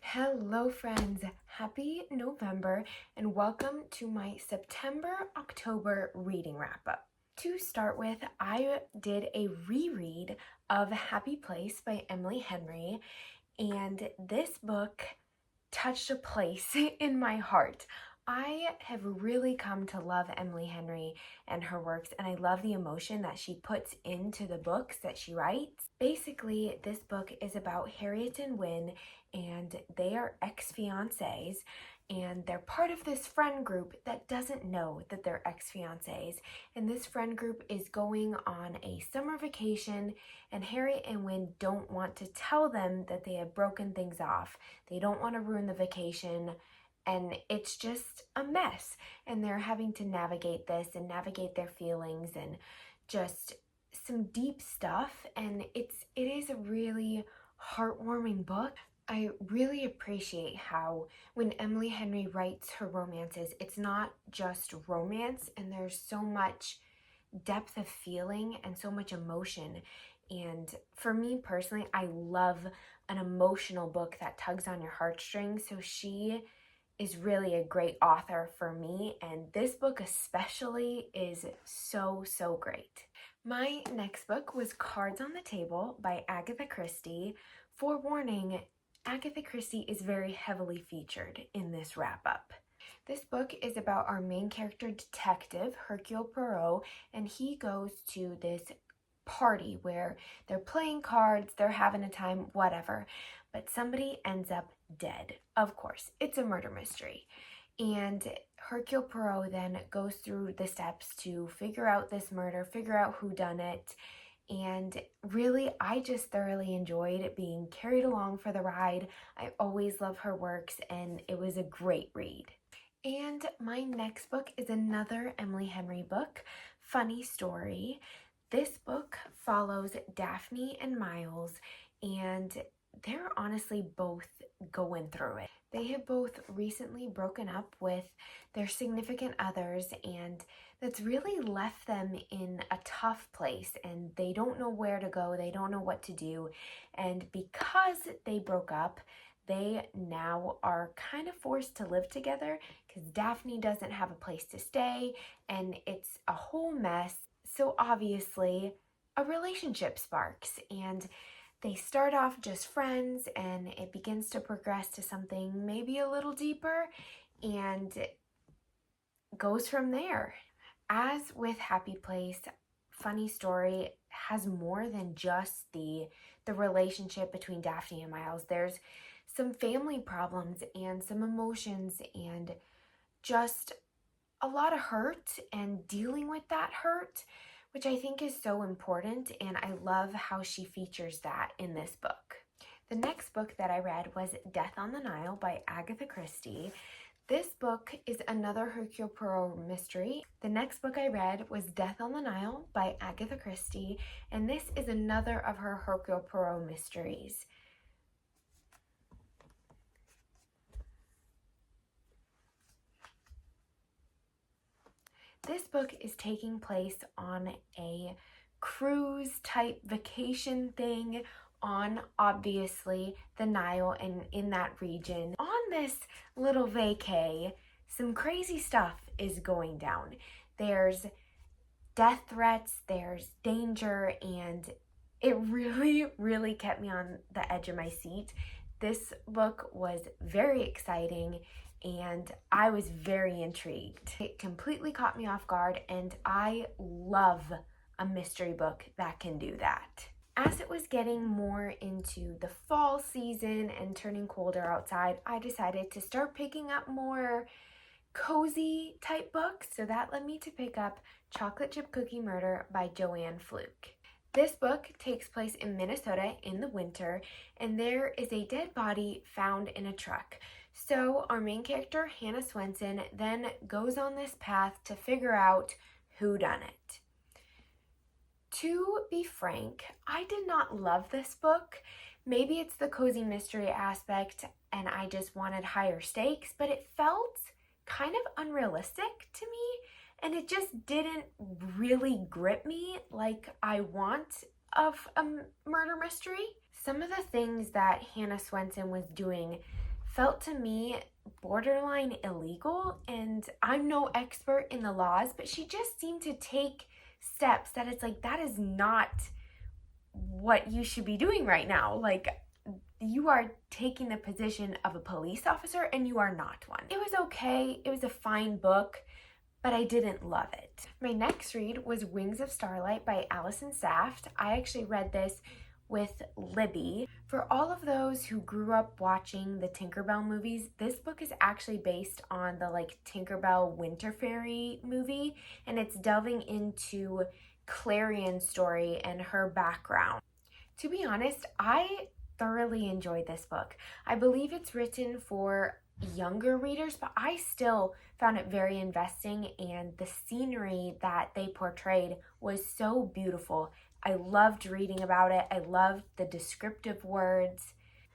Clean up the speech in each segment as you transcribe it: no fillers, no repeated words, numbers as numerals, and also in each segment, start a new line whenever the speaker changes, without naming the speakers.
Hello friends, happy November and welcome to my September-October reading wrap-up. To start with, I did a reread of Happy Place by Emily Henry, and this book touched a place in my heart. I have really come to love Emily Henry and her works, and I love the emotion that she puts into the books that she writes. Basically, this book is about Harriet and Wynne, and they are ex-fiancés, and they're part of this friend group that doesn't know that they're ex-fiancés. And this friend group is going on a summer vacation, and Harriet and Wynne don't want to tell them that they have broken things off. They don't want to ruin the vacation, and it's just a mess. And they're having to navigate this and navigate their feelings and just some deep stuff. And it is a really heartwarming book. I really appreciate how when Emily Henry writes her romances, it's not just romance, and there's so much depth of feeling and so much emotion. And for me personally, I love an emotional book that tugs on your heartstrings. So she is really a great author for me, and this book especially is so great. My next book was Cards on the Table by Agatha Christie. Forewarning, Agatha Christie is very heavily featured in this wrap-up. This book is about our main character detective, Hercule Poirot, and he goes to this party where they're playing cards, they're having a time, whatever, but somebody ends up dead. Of course, it's a murder mystery. And Hercule Poirot then goes through the steps to figure out this murder, figure out who done it, and really, I just thoroughly enjoyed being carried along for the ride. I always love her works, and it was a great read. And my next book is another Emily Henry book, Funny Story. This book follows Daphne and Miles, and they're honestly both going through it. They have both recently broken up with their significant others, and that's really left them in a tough place, and they don't know where to go, they don't know what to do. And because they broke up, they now are kind of forced to live together because Daphne doesn't have a place to stay, and it's a whole mess. So obviously, a relationship sparks, and they start off just friends, and it begins to progress to something maybe a little deeper, and goes from there. As with Happy Place, Funny Story has more than just the relationship between Daphne and Miles. There's some family problems and some emotions and just a lot of hurt and dealing with that hurt, which I think is so important, and I love how she features that in this book. The next book that I read was Death on the Nile by Agatha Christie. This book is another Hercule Poirot mystery. The next book I read was Death on the Nile by Agatha Christie, and this is another of her Hercule Poirot mysteries. This book is taking place on a cruise type vacation thing on, obviously, the Nile and in that region. On this little vacay, some crazy stuff is going down. There's death threats, there's danger, and it really kept me on the edge of my seat. This book was very exciting, and I was very intrigued. It completely caught me off guard, and I love a mystery book that can do that. As it was getting more into the fall season and turning colder outside, I decided to start picking up more cozy type books, so that led me to pick up Chocolate Chip Cookie Murder by Joanne Fluke. This book takes place in Minnesota in the winter, and there is a dead body found in a truck. So our main character, Hannah Swenson, then goes on this path to figure out who done it. To be frank, I did not love this book. Maybe it's the cozy mystery aspect and I just wanted higher stakes, but it felt kind of unrealistic to me, and it just didn't really grip me like I want of a murder mystery. Some of the things that Hannah Swenson was doing felt to me borderline illegal, and I'm no expert in the laws, but she just seemed to take steps that it's like, that is not what you should be doing right now. Like, you are taking the position of a police officer and you are not one. It was okay. It was a fine book, but I didn't love it. My next read was Wings of Starlight by Allison Saft. I actually read this with Libby. For all of those who grew up watching the Tinkerbell movies, this book is actually based on the Tinkerbell Winter Fairy movie, and it's delving into Clarion's story and her background. To be honest, I thoroughly enjoyed this book. I believe it's written for younger readers, but I still found it very investing, and the scenery that they portrayed was so beautiful. I loved reading about it. I loved the descriptive words.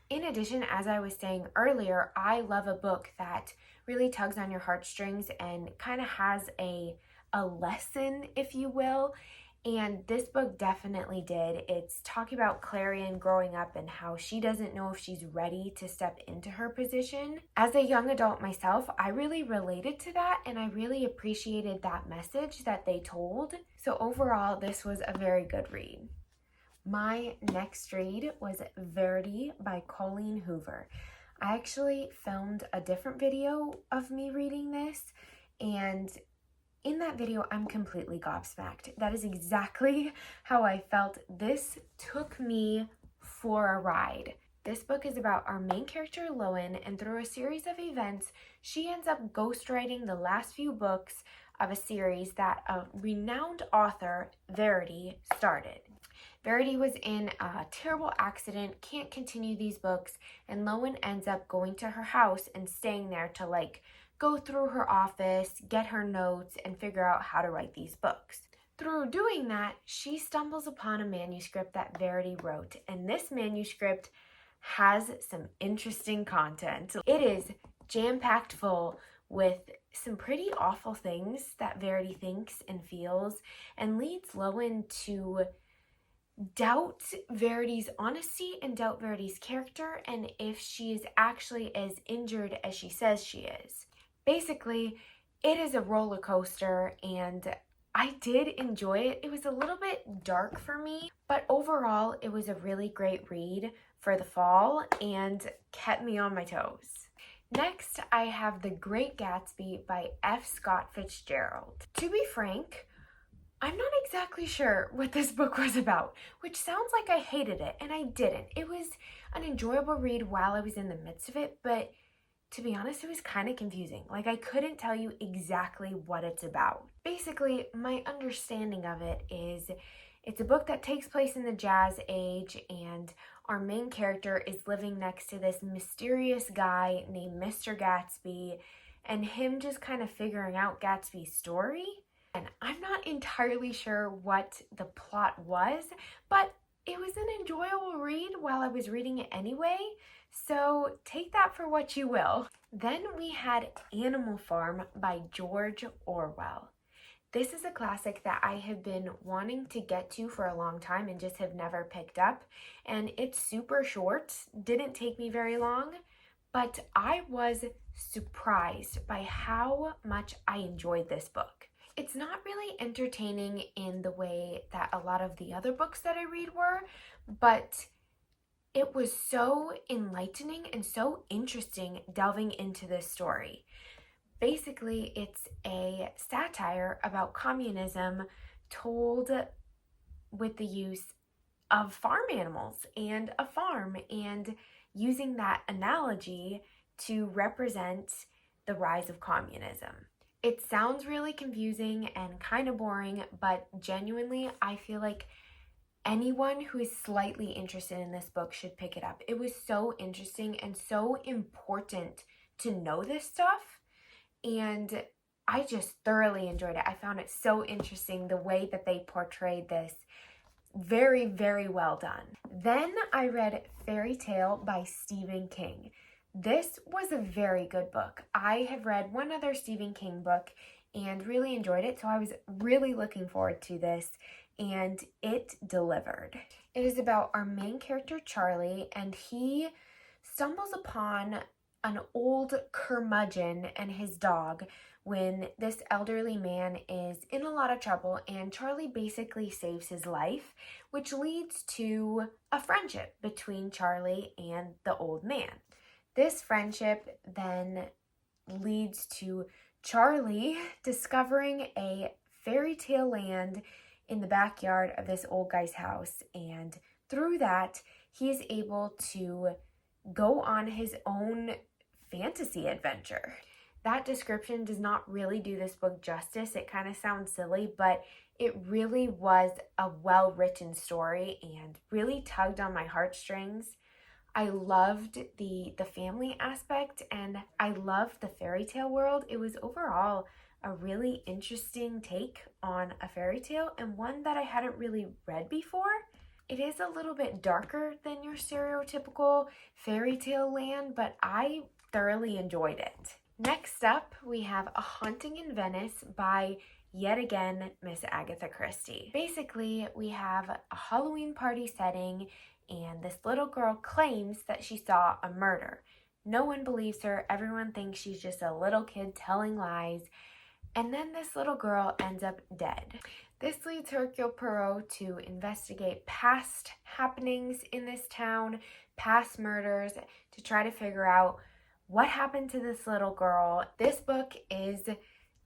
In addition, as I was saying earlier, I love a book that really tugs on your heartstrings and kind of has a lesson, if you will. And this book definitely did. It's talking about Clarion growing up and how she doesn't know if she's ready to step into her position. As a young adult myself, I really related to that, and I really appreciated that message that they told. So overall, this was a very good read. My next read was Verity by Colleen Hoover. I actually filmed a different video of me reading this, and in that video, I'm completely gobsmacked. That is exactly how I felt. This took me for a ride. This book is about our main character, Lowen, and through a series of events, she ends up ghostwriting the last few books of a series that a renowned author, Verity, started. Verity was in a terrible accident, can't continue these books, and Lowen ends up going to her house and staying there to go through her office, get her notes, and figure out how to write these books. Through doing that, she stumbles upon a manuscript that Verity wrote, and this manuscript has some interesting content. It is jam-packed full with some pretty awful things that Verity thinks and feels, and leads Lowen to doubt Verity's honesty and doubt Verity's character, and if she is actually as injured as she says she is. Basically, it is a roller coaster, and I did enjoy it. It was a little bit dark for me, but overall, it was a really great read for the fall and kept me on my toes. Next, I have The Great Gatsby by F. Scott Fitzgerald. To be frank, I'm not exactly sure what this book was about, which sounds like I hated it, and I didn't. It was an enjoyable read while I was in the midst of it, but to be honest, it was kind of confusing. I couldn't tell you exactly what it's about. Basically, my understanding of it is it's a book that takes place in the Jazz Age, and our main character is living next to this mysterious guy named Mr. Gatsby, and him just kind of figuring out Gatsby's story. And I'm not entirely sure what the plot was, but it was an enjoyable read while I was reading it anyway, so take that for what you will. Then we had Animal Farm by George Orwell. This is a classic that I have been wanting to get to for a long time and just have never picked up, and it's super short, didn't take me very long, but I was surprised by how much I enjoyed this book. It's not really entertaining in the way that a lot of the other books that I read were, but it was so enlightening and so interesting delving into this story. Basically, it's a satire about communism told with the use of farm animals and a farm, and using that analogy to represent the rise of communism. It sounds really confusing and kind of boring, but genuinely, I feel like anyone who is slightly interested in this book should pick it up. It was so interesting and so important to know this stuff, and I just thoroughly enjoyed it. I found it so interesting the way that they portrayed this. Very, very well done. Then I read Fairy Tale by Stephen King. This was a very good book. I have read one other Stephen King book and really enjoyed it, so I was really looking forward to this, and it delivered. It is about our main character, Charlie, and he stumbles upon an old curmudgeon and his dog when this elderly man is in a lot of trouble, and Charlie basically saves his life, which leads to a friendship between Charlie and the old man. This friendship then leads to Charlie discovering a fairy tale land in the backyard of this old guy's house, and through that, he is able to go on his own fantasy adventure. That description does not really do this book justice. It kind of sounds silly, but it really was a well-written story and really tugged on my heartstrings. I loved the family aspect, and I loved the fairy tale world. It was overall a really interesting take on a fairy tale, and one that I hadn't really read before. It is a little bit darker than your stereotypical fairy tale land, but I thoroughly enjoyed it. Next up, we have A Haunting in Venice by, yet again, Miss Agatha Christie. Basically, we have a Halloween party setting, and this little girl claims that she saw a murder. No one believes her. Everyone thinks she's just a little kid telling lies. And then this little girl ends up dead. This leads Hercule Poirot to investigate past happenings in this town, past murders, to try to figure out what happened to this little girl. This book is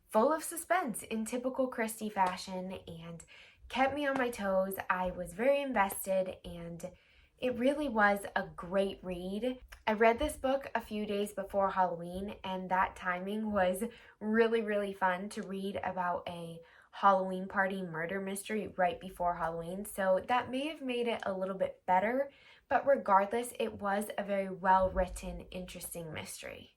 full of suspense in typical Christie fashion and kept me on my toes. I was very invested, and it really was a great read. I read this book a few days before Halloween, and that timing was really, really fun to read about a Halloween party murder mystery right before Halloween. So that may have made it a little bit better, but regardless, it was a very well-written, interesting mystery.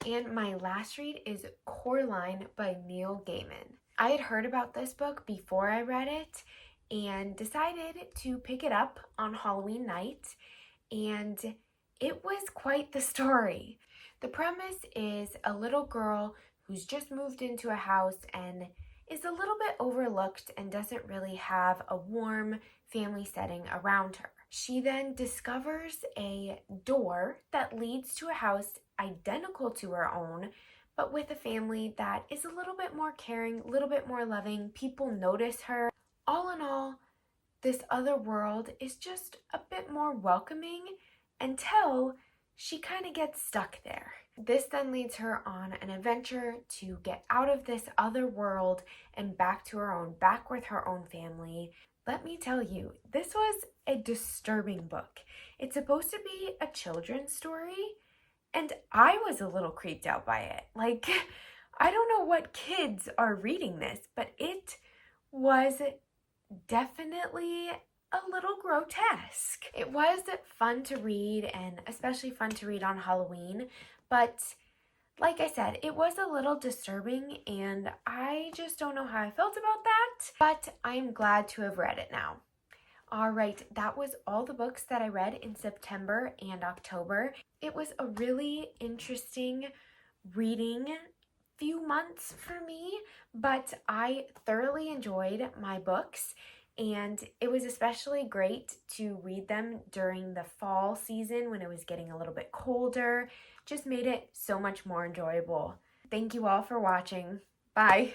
And my last read is Coraline by Neil Gaiman. I had heard about this book before I read it and decided to pick it up on Halloween night, and it was quite the story. The premise is a little girl who's just moved into a house and is a little bit overlooked and doesn't really have a warm family setting around her. She then discovers a door that leads to a house identical to her own, but with a family that is a little bit more caring, a little bit more loving. People notice her. All in all, this other world is just a bit more welcoming until she kind of gets stuck there. This then leads her on an adventure to get out of this other world and back to her own, back with her own family. Let me tell you, this was a disturbing book. It's supposed to be a children's story, and I was a little creeped out by it. Like, I don't know what kids are reading this, but it was definitely a little grotesque. It was fun to read, and especially fun to read on Halloween, but like I said, it was a little disturbing, and I just don't know how I felt about that, but I'm glad to have read it now. All right, that was all the books that I read in September and October. It was a really interesting reading few months for me, but I thoroughly enjoyed my books, and it was especially great to read them during the fall season when it was getting a little bit colder. Just made it so much more enjoyable. Thank you all for watching. Bye.